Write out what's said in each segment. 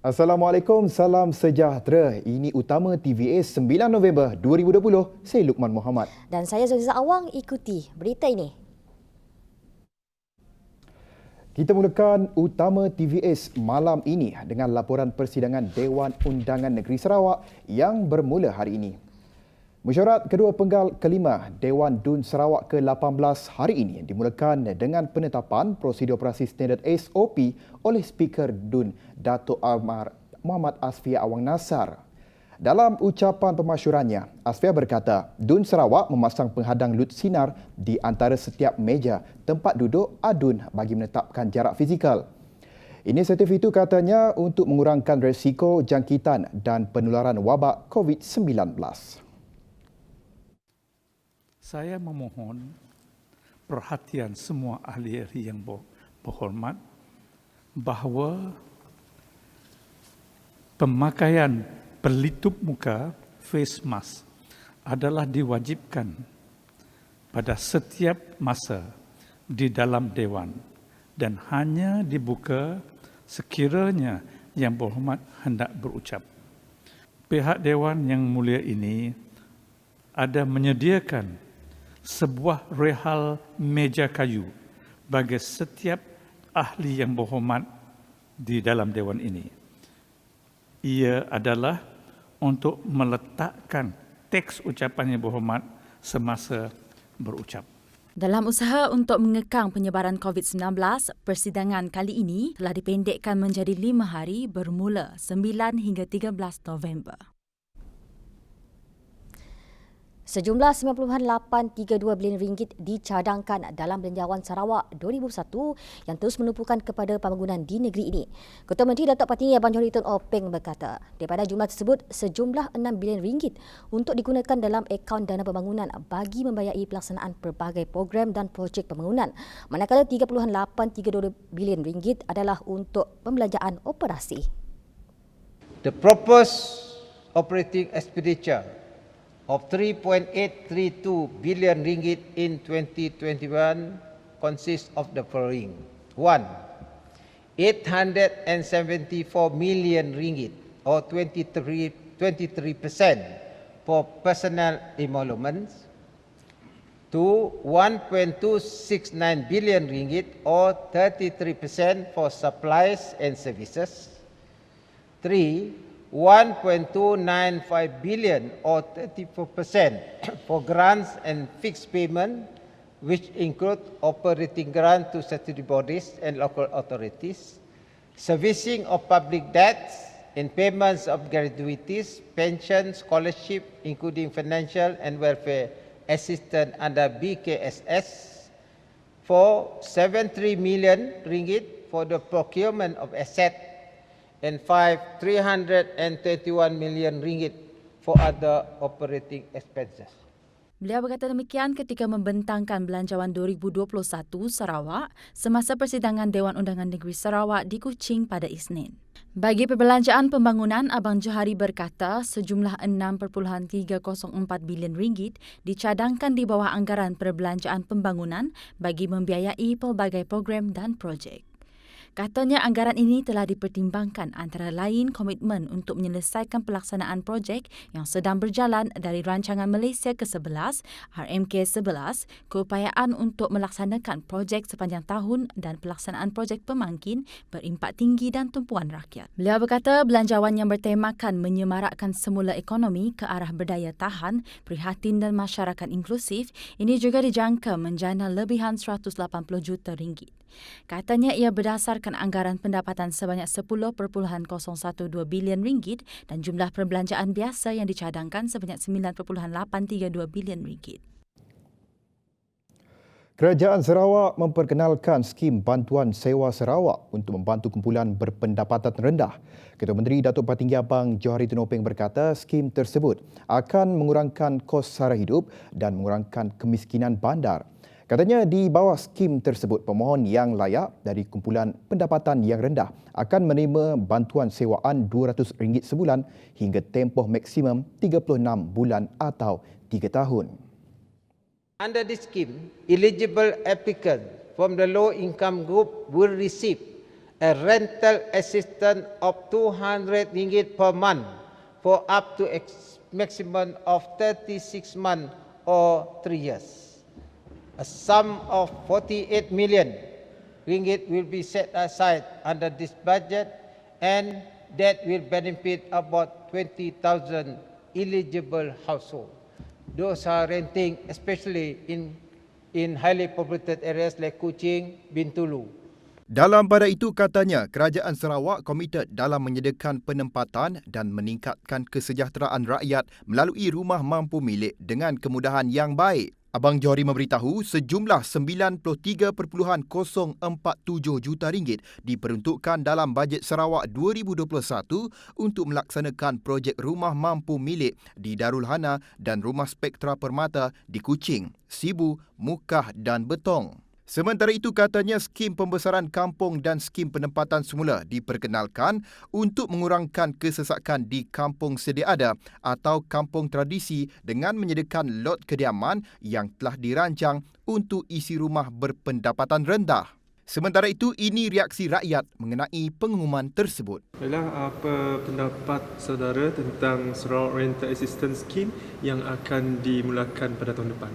Assalamualaikum, salam sejahtera. Ini Utama TVS 9 November 2020. Saya Luqman Muhammad. Dan saya Zuliza Awang, ikuti berita ini. Kita mulakan Utama TVS malam ini dengan laporan persidangan Dewan Undangan Negeri Sarawak yang bermula hari ini. Mesyuarat kedua penggal kelima Dewan Dun Sarawak ke-18 hari ini dimulakan dengan penetapan prosedur operasi standard SOP oleh Speaker Dun Datuk Muhammad Asfia Awang Nasar. Dalam ucapan pemasyurannya, Asfia berkata, Dun Sarawak memasang penghadang lut sinar di antara setiap meja tempat duduk adun bagi menetapkan jarak fizikal. Inisiatif itu katanya untuk mengurangkan risiko jangkitan dan penularan wabak COVID-19. Saya memohon perhatian semua ahli-ahli yang berhormat bahawa pemakaian pelitup muka face mask adalah diwajibkan pada setiap masa di dalam Dewan dan hanya dibuka sekiranya yang berhormat hendak berucap. Pihak Dewan yang mulia ini ada menyediakan sebuah rehal meja kayu bagi setiap ahli yang berhormat di dalam Dewan ini. Ia adalah untuk meletakkan teks ucapan yang berhormat semasa berucap. Dalam usaha untuk mengekang penyebaran COVID-19, persidangan kali ini telah dipendekkan menjadi 5 hari bermula 9 hingga 13 November. Sejumlah RM90.832 bilion dicadangkan dalam Belanjawan Sarawak 2021 yang terus menumpukan kepada pembangunan di negeri ini. Ketua Menteri Datuk Patinggi Abang Johari Tun Openg berkata, daripada jumlah tersebut, sejumlah RM6 bilion untuk digunakan dalam akaun dana pembangunan bagi membiayai pelaksanaan pelbagai program dan projek pembangunan. Manakala RM30.832 bilion adalah untuk pembelanjaan operasi. The proposed operating expenditure of RM3.832 billion in 2021 consists of the following. 1. RM874 million or 23% for personnel emoluments. 2. RM1.269 billion or 33% for supplies and services. 3. RM1.295 billion or 34% for grants and fixed payment, which include operating grant to statutory bodies and local authorities, servicing of public debts, and payments of gratuities, pension, scholarship, including financial and welfare assistance under BKSS, for RM73 million for the procurement of assets, and RM321 million for other operating expenses. Beliau berkata demikian ketika membentangkan Belanjawan 2021 Sarawak semasa persidangan Dewan Undangan Negeri Sarawak di Kuching pada Isnin. Bagi perbelanjaan pembangunan, Abang Johari berkata sejumlah RM6.304 bilion dicadangkan di bawah anggaran perbelanjaan pembangunan bagi membiayai pelbagai program dan projek. Katanya anggaran ini telah dipertimbangkan antara lain komitmen untuk menyelesaikan pelaksanaan projek yang sedang berjalan dari Rancangan Malaysia ke-11, RMK-11, keupayaan untuk melaksanakan projek sepanjang tahun dan pelaksanaan projek pemangkin berimpak tinggi dan tumpuan rakyat. Beliau berkata belanjawan yang bertemakan menyemarakkan semula ekonomi ke arah berdaya tahan, prihatin dan masyarakat inklusif ini juga dijangka menjana lebihan RM180 juta. Katanya ia berdasarkan anggaran pendapatan sebanyak RM10.012 bilion dan jumlah perbelanjaan biasa yang dicadangkan sebanyak RM9.832 bilion. Kerajaan Sarawak memperkenalkan skim bantuan sewa Sarawak untuk membantu kumpulan berpendapatan rendah. Ketua Menteri Datuk Patinggi Abang Johari Tun Openg berkata skim tersebut akan mengurangkan kos sara hidup dan mengurangkan kemiskinan bandar. Katanya di bawah skim tersebut, pemohon yang layak dari kumpulan pendapatan yang rendah akan menerima bantuan sewaan RM200 sebulan hingga tempoh maksimum 36 bulan atau 3 tahun. Under this scheme, eligible applicants from the low income group will receive a rental assistance of 200 ringgit per month for up to maximum of 36 months or 3 years. A sum of 48 million ringgit will be set aside under this budget, and that will benefit about 20,000 eligible households. Those are renting especially in highly populated areas like Kuching, Bintulu. Dalam pada itu katanya, Kerajaan Sarawak komited dalam menyediakan penempatan dan meningkatkan kesejahteraan rakyat melalui rumah mampu milik dengan kemudahan yang baik. Abang Johari memberitahu sejumlah 93.047 juta ringgit diperuntukkan dalam bajet Sarawak 2021 untuk melaksanakan projek rumah mampu milik di Darul Hana dan Rumah Spektra Permata di Kuching, Sibu, Mukah dan Betong. Sementara itu katanya skim pembesaran kampung dan skim penempatan semula diperkenalkan untuk mengurangkan kesesakan di kampung sedia ada atau kampung tradisi dengan menyediakan lot kediaman yang telah dirancang untuk isi rumah berpendapatan rendah. Sementara itu, ini reaksi rakyat mengenai pengumuman tersebut. Baiklah, apa pendapat saudara tentang Sarawak Rental Assistance Scheme yang akan dimulakan pada tahun depan?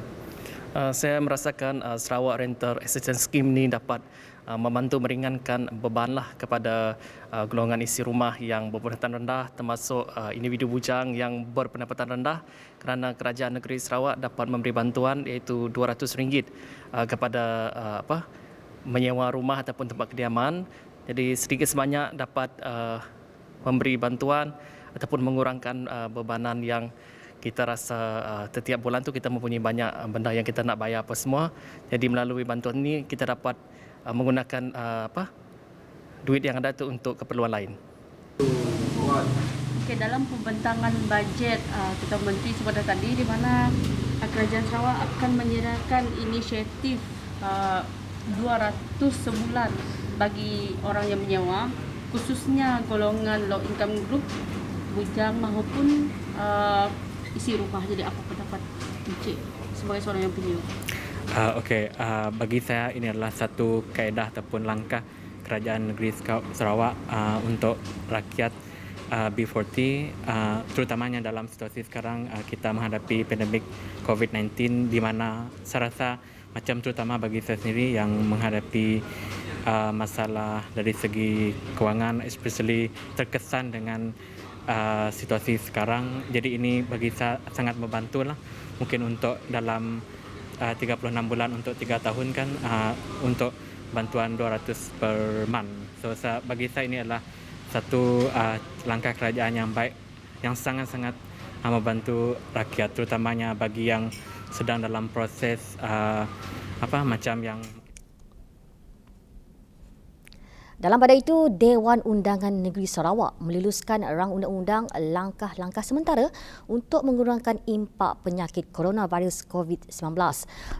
Saya merasakan Sarawak Rental Assistance Scheme ni dapat membantu meringankan bebanlah kepada golongan isi rumah yang berpendapatan rendah, termasuk individu bujang yang berpendapatan rendah, kerana Kerajaan Negeri Sarawak dapat memberi bantuan iaitu RM200 kepada menyewa rumah ataupun tempat kediaman. Jadi sedikit sebanyak dapat memberi bantuan ataupun mengurangkan bebanan yang kita rasa setiap bulan tu kita mempunyai banyak benda yang kita nak bayar apa semua. Jadi melalui bantuan ini kita dapat menggunakan duit yang ada tu untuk keperluan lain. Okay, dalam pembentangan bajet Ketua Menteri sebentar tadi di mana Kerajaan Sarawak akan menyediakan inisiatif 200 sebulan bagi orang yang menyewa, khususnya golongan low income group, bujang maupun isi rumah. Jadi apa pendapat Encik sebagai seorang yang penyewa? Bagi saya ini adalah satu kaedah ataupun langkah Kerajaan Negeri Sarawak untuk rakyat B40, terutamanya dalam situasi sekarang kita menghadapi pandemik COVID-19, di mana saya rasa macam terutama bagi saya sendiri yang menghadapi masalah dari segi kewangan, especially terkesan dengan situasi sekarang. Jadi ini bagi saya sangat membantu lah. Mungkin untuk dalam 36 bulan untuk 3 tahun kan, untuk bantuan 200 per month. So bagi saya ini adalah satu langkah kerajaan yang baik, yang sangat-sangat membantu rakyat, terutamanya bagi yang sedang dalam proses macam yang. Dalam pada itu, Dewan Undangan Negeri Sarawak meluluskan rang undang-undang langkah-langkah sementara untuk mengurangkan impak penyakit coronavirus COVID-19.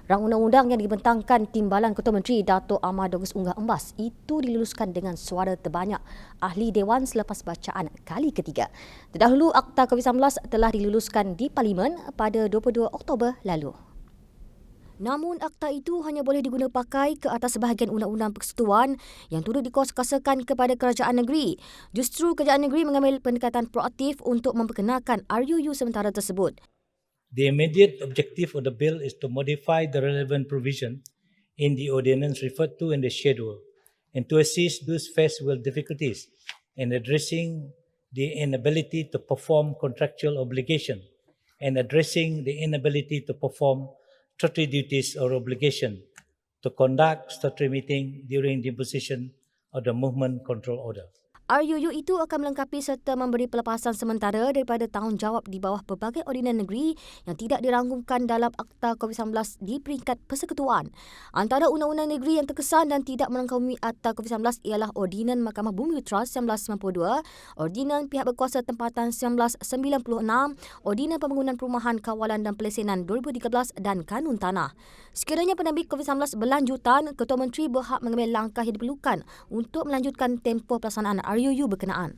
Rang undang-undang yang dibentangkan Timbalan Ketua Menteri Dato' Ahmad Douglas Unggah Embas itu diluluskan dengan suara terbanyak ahli Dewan selepas bacaan kali ketiga. Terdahulu, Akta COVID-19 telah diluluskan di Parlimen pada 22 Oktober lalu. Namun, akta itu hanya boleh diguna pakai ke atas sebahagian undang-undang persekutuan yang turut dikuasakan kepada kerajaan negeri. Justru kerajaan negeri mengambil pendekatan proaktif untuk memperkenalkan RUU sementara tersebut. The immediate objective of the bill is to modify the relevant provision in the ordinance referred to in the schedule and to assist those faced with difficulties in addressing the inability to perform contractual obligation and addressing the inability to perform statutory duties or obligation to conduct statutory meeting during the imposition of the Movement Control Order. RUU itu akan melengkapi serta memberi pelepasan sementara daripada tanggungjawab di bawah pelbagai ordinan negeri yang tidak dirangkumkan dalam Akta COVID-19 di peringkat persekutuan. Antara undang-undang negeri yang terkesan dan tidak merangkumi Akta COVID-19 ialah Ordinan Mahkamah Bumi Putra 1992, Ordinan Pihak Berkuasa Tempatan 1996, Ordinan Pembangunan Perumahan, Kawalan dan Pelesenan 2013 dan Kanun Tanah. Sekiranya pandemik COVID-19 berlanjutan, Ketua Menteri berhak mengambil langkah yang diperlukan untuk melanjutkan tempoh pelaksanaan RUU berkenaan.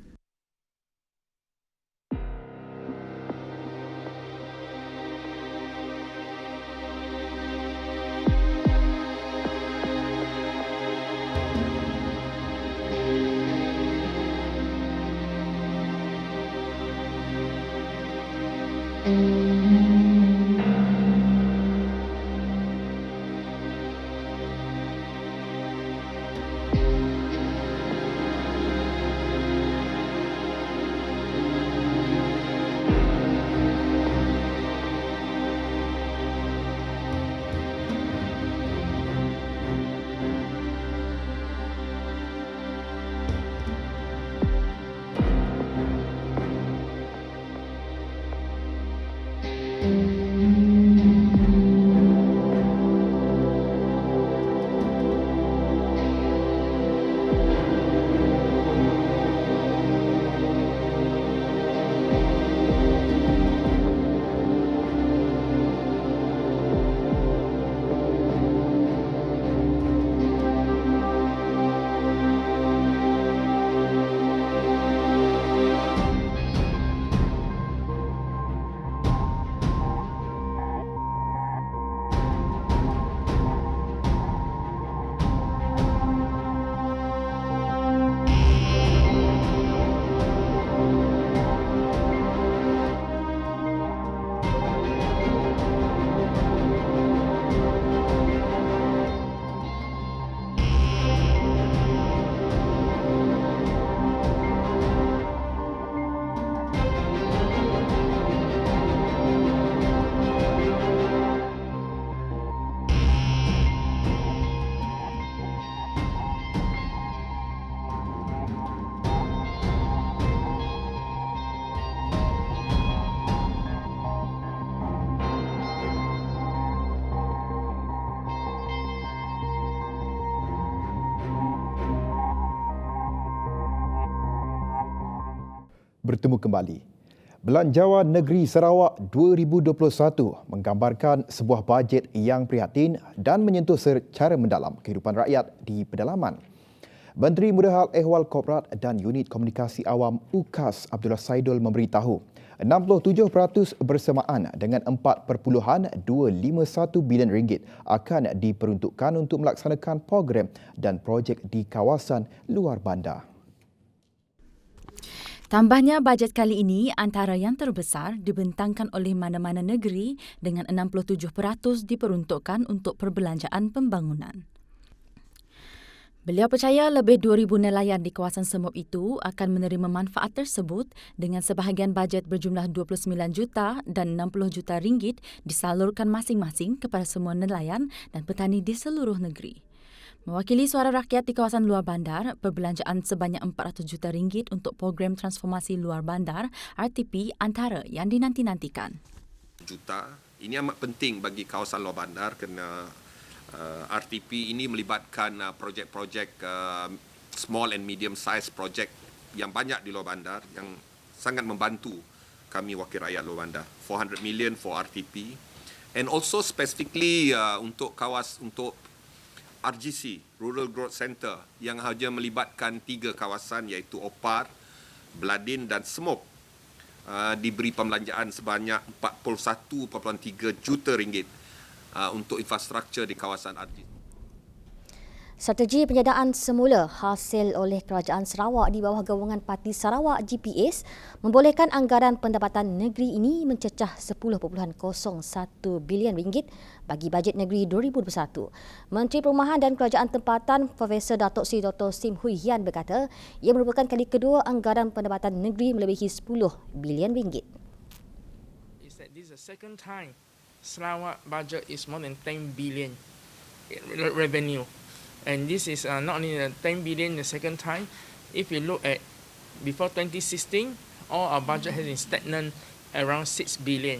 Bertemu kembali. Belanjawan Negeri Sarawak 2021 menggambarkan sebuah bajet yang prihatin dan menyentuh secara mendalam kehidupan rakyat di pedalaman. Menteri Mudahal Ehwal Korporat dan Unit Komunikasi Awam UKAS Abdullah Saidul memberitahu 67% bersamaan dengan 4.251 bilion ringgit akan diperuntukkan untuk melaksanakan program dan projek di kawasan luar bandar. Tambahnya, bajet kali ini antara yang terbesar dibentangkan oleh mana-mana negeri dengan 67% diperuntukkan untuk perbelanjaan pembangunan. Beliau percaya lebih 2,000 nelayan di kawasan semop itu akan menerima manfaat tersebut dengan sebahagian bajet berjumlah 29 juta dan 60 juta ringgit disalurkan masing-masing kepada semua nelayan dan petani di seluruh negeri. Mewakili suara rakyat di kawasan luar bandar, perbelanjaan sebanyak 400 juta ringgit untuk program transformasi luar bandar RTP antara yang dinanti-nantikan. Ini amat penting bagi kawasan luar bandar kerana RTP ini melibatkan projek-projek small and medium size projek yang banyak di luar bandar yang sangat membantu kami wakil rakyat luar bandar. 400 million for RTP and also specifically untuk RGC, Rural Growth Center, yang hanya melibatkan 3 kawasan iaitu Opar, Bladin dan Semop, diberi pembelanjaan sebanyak 41.3 juta ringgit untuk infrastruktur di kawasan RGC. Strategi penyediaan semula hasil oleh Kerajaan Sarawak di bawah Gabungan Parti Sarawak GPS membolehkan anggaran pendapatan negeri ini mencecah 10.01 bilion ringgit bagi bajet negeri 2021. Menteri Perumahan dan Kerajaan Tempatan Profesor Datuk Seri Dr. Sim Hui Hian berkata ia merupakan kali kedua anggaran pendapatan negeri melebihi 10 bilion ringgit. This is the second time Sarawak budget is more than 10 billion revenue. And this is not only 10 billion the second time. If you look at before 2016, all our budget has been stagnant around 6 billion.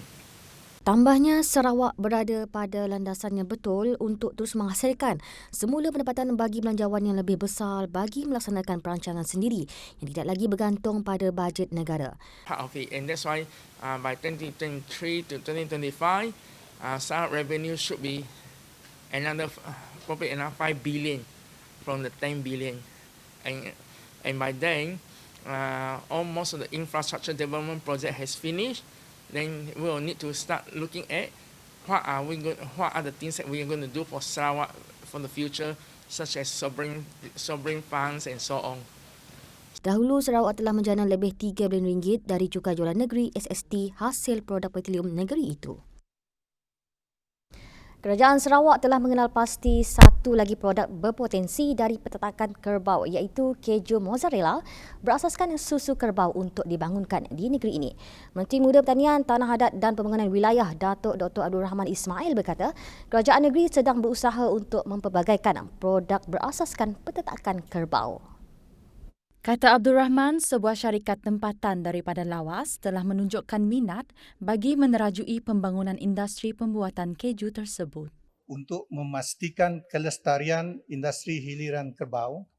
Tambahnya, Sarawak berada pada landasan yang betul untuk terus menghasilkan semula pendapatan bagi belanjawan yang lebih besar bagi melaksanakan perancangan sendiri yang tidak lagi bergantung pada bajet negara. Part of it, and that's why by 2023 to 2025, Sarawak revenue should be probably another 5 billion from the 10 billion. And by then, almost of the infrastructure development project has finished. Then we will need to start looking at what are the things that we are going to do for Sarawak for the future, such as sovereign funds and so on. Dahulu, Sarawak telah menjana lebih RM3 bilion dari cukai jualan negeri SST hasil produk petroleum negeri itu. Kerajaan Sarawak telah mengenal pasti satu lagi produk berpotensi dari petatakan kerbau iaitu keju mozzarella berasaskan susu kerbau untuk dibangunkan di negeri ini. Menteri Muda Pertanian, Tanah Adat dan Pembangunan Wilayah Datuk Dr. Abdul Rahman Ismail berkata, kerajaan negeri sedang berusaha untuk mempelbagaikan produk berasaskan petatakan kerbau. Kata Abdul Rahman, sebuah syarikat tempatan daripada Lawas telah menunjukkan minat bagi menerajui pembangunan industri pembuatan keju tersebut. Untuk memastikan kelestarian industri hiliran kerbau,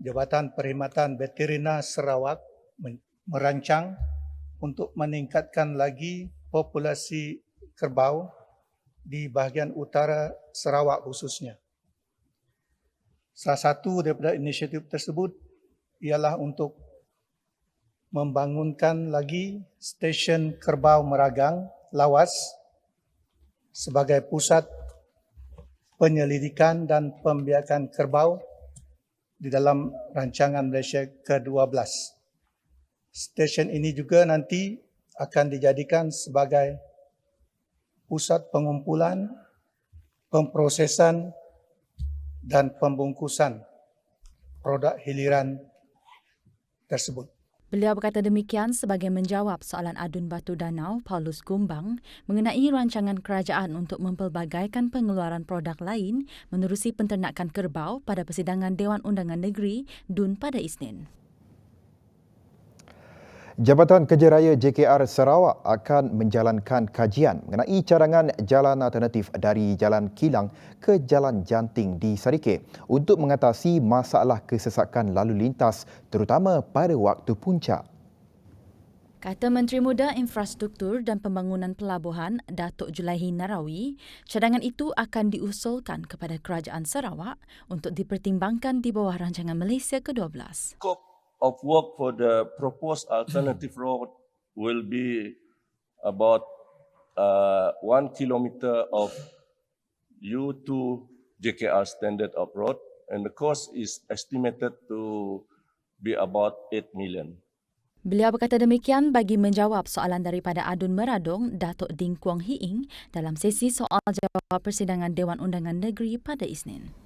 Jabatan Perkhidmatan Veterina Sarawak merancang untuk meningkatkan lagi populasi kerbau di bahagian utara Sarawak khususnya. Salah satu daripada inisiatif tersebut ialah untuk membangunkan lagi stesen kerbau meragang Lawas sebagai pusat penyelidikan dan pembiakan kerbau di dalam rancangan Malaysia ke-12. Stesen ini juga nanti akan dijadikan sebagai pusat pengumpulan, pemprosesan dan pembungkusan produk hiliran tersebut. Beliau berkata demikian sebagai menjawab soalan adun Batu Danau Paulus Gumbang mengenai rancangan kerajaan untuk mempelbagaikan pengeluaran produk lain menerusi penternakan kerbau pada persidangan Dewan Undangan Negeri DUN pada Isnin. Jabatan Kerja Raya JKR Sarawak akan menjalankan kajian mengenai cadangan jalan alternatif dari Jalan Kilang ke Jalan Janting di Sarike untuk mengatasi masalah kesesakan lalu lintas terutama pada waktu puncak. Kata Menteri Muda Infrastruktur dan Pembangunan Pelabuhan Datuk Julaihi Narawi, cadangan itu akan diusulkan kepada Kerajaan Sarawak untuk dipertimbangkan di bawah rancangan Malaysia ke-12. Of work for the proposed alternative road will be about 1 kilometer of U2 JKR standard of road, and the cost is estimated to be about 8 million. Beliau berkata demikian bagi menjawab soalan daripada Adun Meradong Datuk Ding Kuang Hiing dalam sesi soal-jawab persidangan Dewan Undangan Negeri pada Isnin.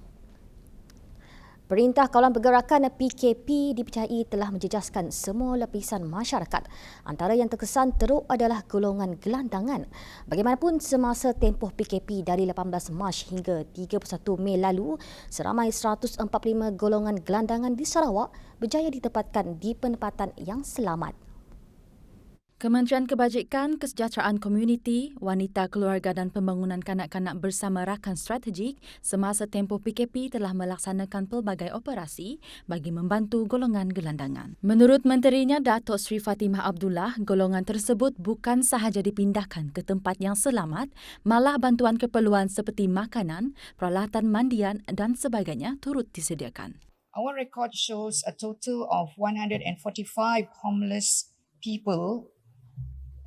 Perintah Kawalan Pergerakan PKP dipercayai telah menjejaskan semua lapisan masyarakat. Antara yang terkesan teruk adalah golongan gelandangan. Bagaimanapun, semasa tempoh PKP dari 18 Mac hingga 31 Mei lalu, seramai 145 golongan gelandangan di Sarawak berjaya ditempatkan di penempatan yang selamat. Kementerian Kebajikan, Kesejahteraan Komuniti, Wanita, Keluarga dan Pembangunan Kanak-kanak bersama rakan strategik semasa tempoh PKP telah melaksanakan pelbagai operasi bagi membantu golongan gelandangan. Menurut menterinya Datuk Seri Fatimah Abdullah, golongan tersebut bukan sahaja dipindahkan ke tempat yang selamat, malah bantuan keperluan seperti makanan, peralatan mandian dan sebagainya turut disediakan. Our record shows a total of 145 homeless people,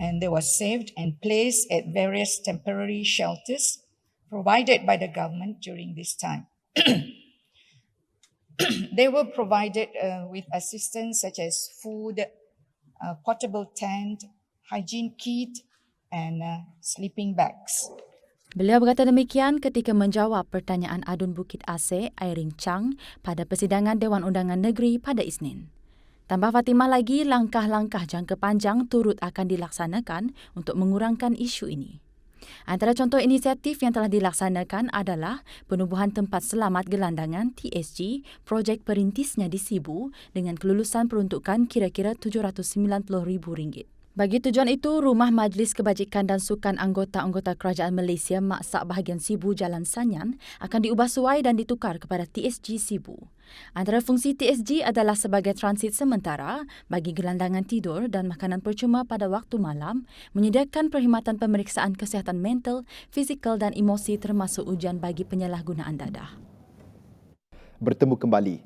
and they were saved and placed at various temporary shelters provided by the government during this time. They were provided with assistance such as food, portable tent, hygiene kit and sleeping bags. Beliau berkata demikian ketika menjawab pertanyaan Adun Bukit Asih Airing Chang pada persidangan Dewan Undangan Negeri pada Isnin. Tambah Fatimah lagi, langkah-langkah jangka panjang turut akan dilaksanakan untuk mengurangkan isu ini. Antara contoh inisiatif yang telah dilaksanakan adalah penubuhan tempat selamat gelandangan TSG, projek perintisnya di Sibu dengan kelulusan peruntukan kira-kira RM790,000. Bagi tujuan itu, Rumah Majlis Kebajikan dan Sukan Anggota-Anggota Kerajaan Malaysia Maksak Bahagian Sibu Jalan Sanyan akan diubah suai dan ditukar kepada TSG Sibu. Antara fungsi TSG adalah sebagai transit sementara bagi gelandangan tidur dan makanan percuma pada waktu malam, menyediakan perkhidmatan pemeriksaan kesihatan mental, fizikal dan emosi termasuk ujian bagi penyalahgunaan dadah. Bertemu kembali.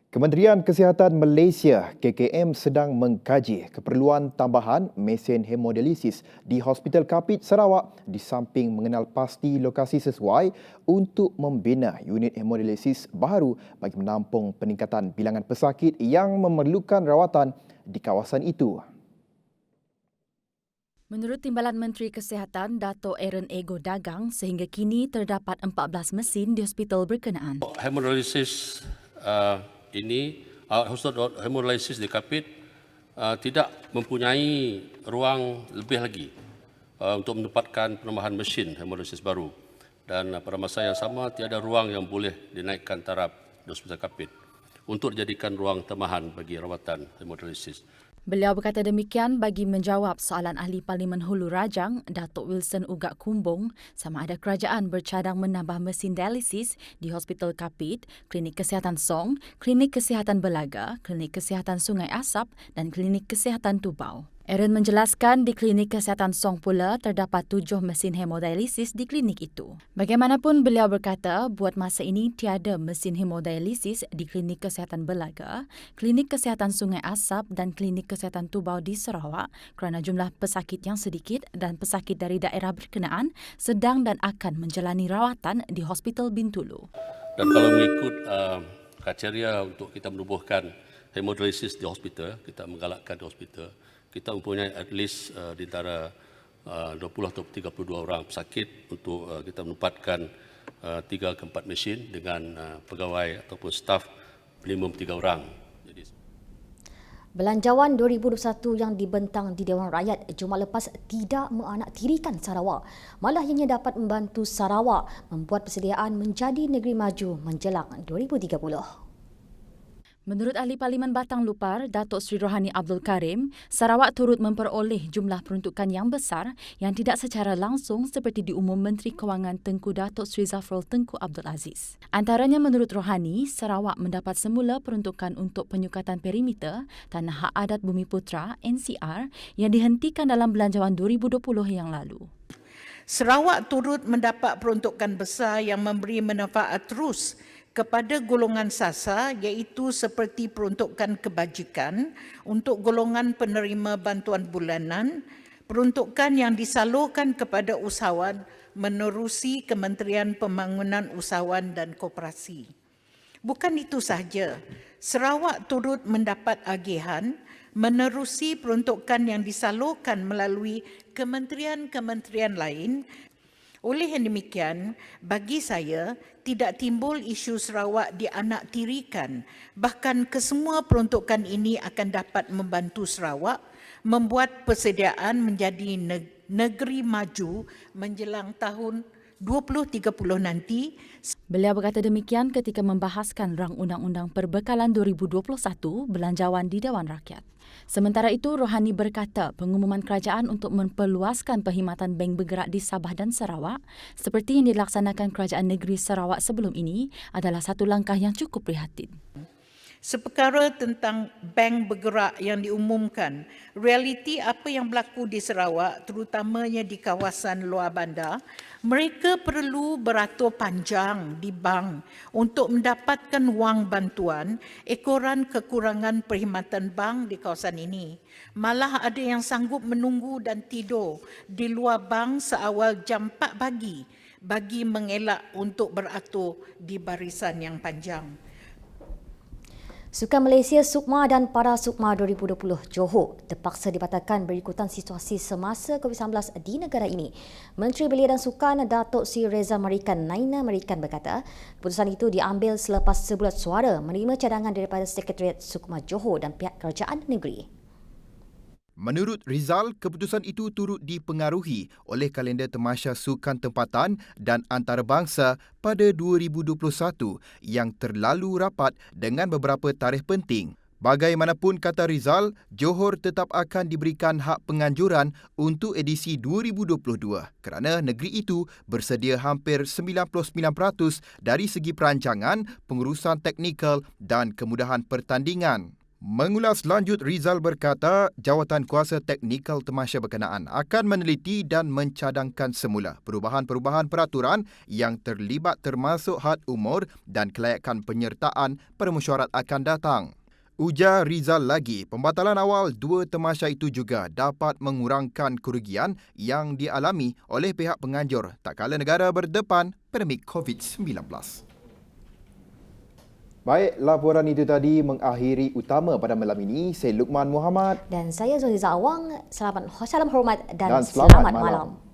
Kementerian Kesihatan Malaysia KKM sedang mengkaji keperluan tambahan mesin hemodialisis di Hospital Kapit Sarawak di samping mengenal pasti lokasi sesuai untuk membina unit hemodialisis baru bagi menampung peningkatan bilangan pesakit yang memerlukan rawatan di kawasan itu. Menurut Timbalan Menteri Kesihatan Dato' Aaron Ego Dagang, sehingga kini terdapat 14 mesin di hospital berkenaan. Hemodialisis ini hemodialisis di Kapit tidak mempunyai ruang lebih lagi untuk menempatkan penambahan mesin hemodialisis baru, dan pada masa yang sama tiada ruang yang boleh dinaikkan taraf di Hospital Kapit untuk dijadikan ruang tambahan bagi rawatan hemodialisis. Beliau berkata demikian bagi menjawab soalan Ahli Parlimen Hulu Rajang, Datuk Wilson Ugak Kumbong, sama ada kerajaan bercadang menambah mesin dialisis di Hospital Kapit, Klinik Kesihatan Song, Klinik Kesihatan Belaga, Klinik Kesihatan Sungai Asap dan Klinik Kesihatan Tubau. Aaron menjelaskan di Klinik Kesihatan Song pula terdapat 7 mesin hemodialisis di klinik itu. Bagaimanapun beliau berkata buat masa ini tiada mesin hemodialisis di Klinik Kesihatan Belaga, Klinik Kesihatan Sungai Asap dan Klinik Kesihatan Tubau di Sarawak kerana jumlah pesakit yang sedikit dan pesakit dari daerah berkenaan sedang dan akan menjalani rawatan di Hospital Bintulu. Dan kalau mengikut kriteria untuk kita menubuhkan hemodialisis di hospital, kita menggalakkan di hospital, kita mempunyai at least di antara 20 atau 32 orang pesakit untuk kita menempatkan 3 ke 4 mesin dengan pegawai ataupun staf minimum 3 orang. Belanjawan 2021 yang dibentang di Dewan Rakyat Jumaat lepas tidak meanaktirikan Sarawak. Malah ianya dapat membantu Sarawak membuat persediaan menjadi negeri maju menjelang 2030. Menurut Ahli Parlimen Batang Lupar, Datuk Seri Rohani Abdul Karim, Sarawak turut memperoleh jumlah peruntukan yang besar yang tidak secara langsung seperti diumum Menteri Kewangan Tengku Datuk Seri Zafrul Tengku Abdul Aziz. Antaranya menurut Rohani, Sarawak mendapat semula peruntukan untuk penyukatan perimeter Tanah Hak Adat Bumi Putra NCR yang dihentikan dalam Belanjawan 2020 yang lalu. Sarawak turut mendapat peruntukan besar yang memberi manfaat terus kepada golongan sasar, iaitu seperti peruntukan kebajikan untuk golongan penerima bantuan bulanan, peruntukan yang disalurkan kepada usahawan menerusi Kementerian Pembangunan Usahawan dan Koperasi. Bukan itu sahaja, Sarawak turut mendapat agihan menerusi peruntukan yang disalurkan melalui kementerian-kementerian lain. Oleh yang demikian, bagi saya, tidak timbul isu Sarawak dianaktirikan. Bahkan kesemua peruntukan ini akan dapat membantu Sarawak membuat persediaan menjadi negeri maju menjelang tahun 2030 nanti. Beliau berkata demikian ketika membahaskan rang undang-undang perbekalan 2021 belanjawan di Dewan Rakyat. Sementara itu, Rohani berkata pengumuman kerajaan untuk memperluaskan perkhidmatan bank bergerak di Sabah dan Sarawak seperti yang dilaksanakan Kerajaan Negeri Sarawak sebelum ini adalah satu langkah yang cukup prihatin. Seperkara tentang bank bergerak yang diumumkan, realiti apa yang berlaku di Sarawak, terutamanya di kawasan luar bandar, mereka perlu beratur panjang di bank untuk mendapatkan wang bantuan ekoran kekurangan perkhidmatan bank di kawasan ini. Malah ada yang sanggup menunggu dan tidur di luar bank seawal jam 4 pagi bagi mengelak untuk beratur di barisan yang panjang. Sukan Malaysia Sukma dan Para Sukma 2020 Johor terpaksa dibatalkan berikutan situasi semasa COVID-19 di negara ini. Menteri Belia dan Sukan Datuk Seri Reza Marikan Naina Marikan berkata, keputusan itu diambil selepas sebulan suara menerima cadangan daripada Sekretariat Sukma Johor dan pihak kerajaan negeri. Menurut Rizal, keputusan itu turut dipengaruhi oleh kalender Tamasya Sukan Tempatan dan Antarabangsa pada 2021 yang terlalu rapat dengan beberapa tarikh penting. Bagaimanapun, kata Rizal, Johor tetap akan diberikan hak penganjuran untuk edisi 2022 kerana negeri itu bersedia hampir 99% dari segi perancangan, pengurusan teknikal dan kemudahan pertandingan. Mengulas lanjut, Rizal berkata jawatan kuasa teknikal temasya berkenaan akan meneliti dan mencadangkan semula perubahan-perubahan peraturan yang terlibat termasuk had umur dan kelayakan penyertaan permesyuarat akan datang. Ujar Rizal lagi, pembatalan awal dua temasya itu juga dapat mengurangkan kerugian yang dialami oleh pihak penganjur tak kala negara berdepan pandemik COVID-19. Baik, laporan itu tadi mengakhiri utama pada malam ini. Saya Luqman Muhammad. Dan saya Zuliza Awang. Salam hormat dan selamat malam.